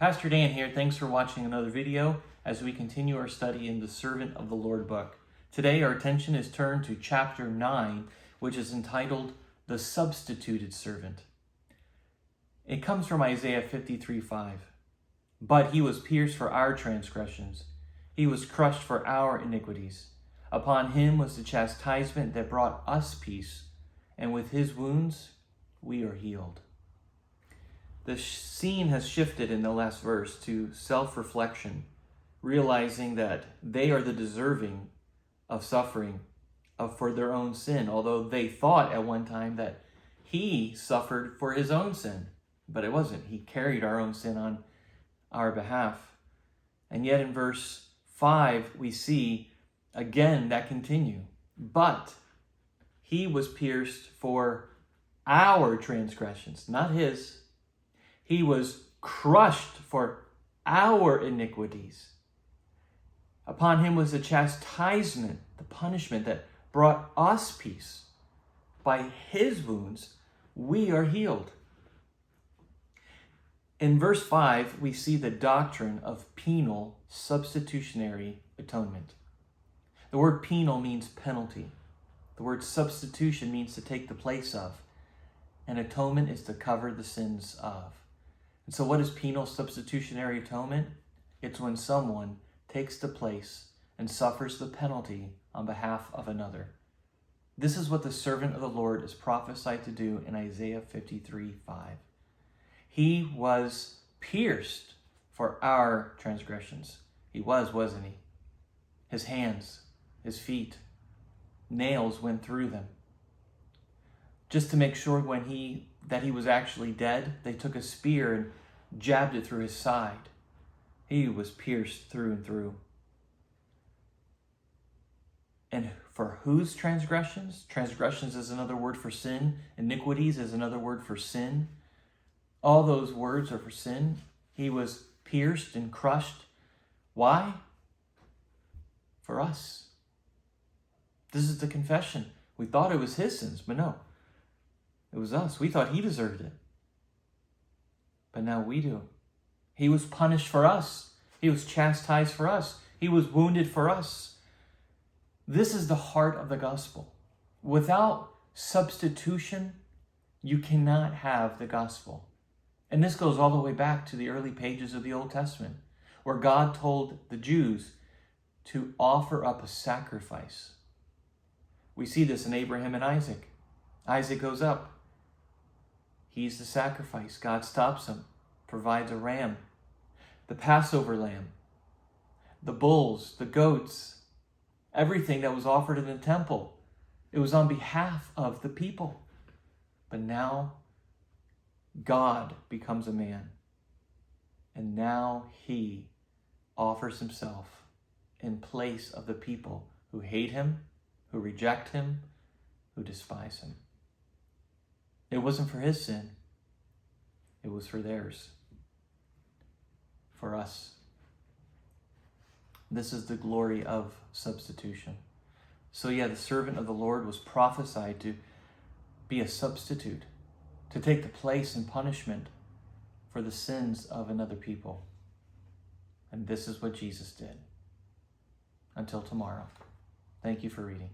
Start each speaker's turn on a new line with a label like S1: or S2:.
S1: Pastor Dan here. Thanks for watching another video as we continue our study in the Servant of the Lord book. Today our attention is turned to chapter 9, which is entitled The Substituted Servant. It comes from Isaiah 53:5. But he was pierced for our transgressions. He was crushed for our iniquities. Upon him was the chastisement that brought us peace, and with his wounds we are healed. The scene has shifted in the last verse to self-reflection, realizing that they are the deserving of suffering for their own sin, although they thought at one time that he suffered for his own sin, but it wasn't. He carried our own sin on our behalf. And yet in verse 5, we see again that continue. But he was pierced for our transgressions, not his. He was crushed for our iniquities. Upon him was the chastisement, the punishment that brought us peace. By his wounds, we are healed. In verse 5, we see the doctrine of penal substitutionary atonement. The word penal means penalty. The word substitution means to take the place of. And atonement is to cover the sins of. And so what is penal substitutionary atonement? It's when someone takes the place and suffers the penalty on behalf of another. This is what the servant of the Lord is prophesied to do in Isaiah 53:5. He was pierced for our transgressions. He was, wasn't he? His hands, his feet, nails went through them. Just to make sure that he was actually dead, they took a spear and jabbed it through his side. He was pierced through and through. And for whose transgressions? Transgressions is another word for sin. Iniquities is another word for sin. All those words are for sin. He was pierced and crushed. Why? For us. This is the confession. We thought it was his sins, but no. It was us. We thought he deserved it. But now we do. He was punished for us. He was chastised for us. He was wounded for us. This is the heart of the gospel. Without substitution, you cannot have the gospel. And this goes all the way back to the early pages of the Old Testament, where God told the Jews to offer up a sacrifice. We see this in Abraham and Isaac. Isaac goes up. He's the sacrifice. God stops him, provides a ram, the Passover lamb, the bulls, the goats, everything that was offered in the temple. It was on behalf of the people. But now God becomes a man. And now he offers himself in place of the people who hate him, who reject him, who despise him. It wasn't for his sin. It was for theirs. For us. This is the glory of substitution. So yeah, the servant of the Lord was prophesied to be a substitute, to take the place and punishment for the sins of another people. And this is what Jesus did. Until tomorrow. Thank you for reading.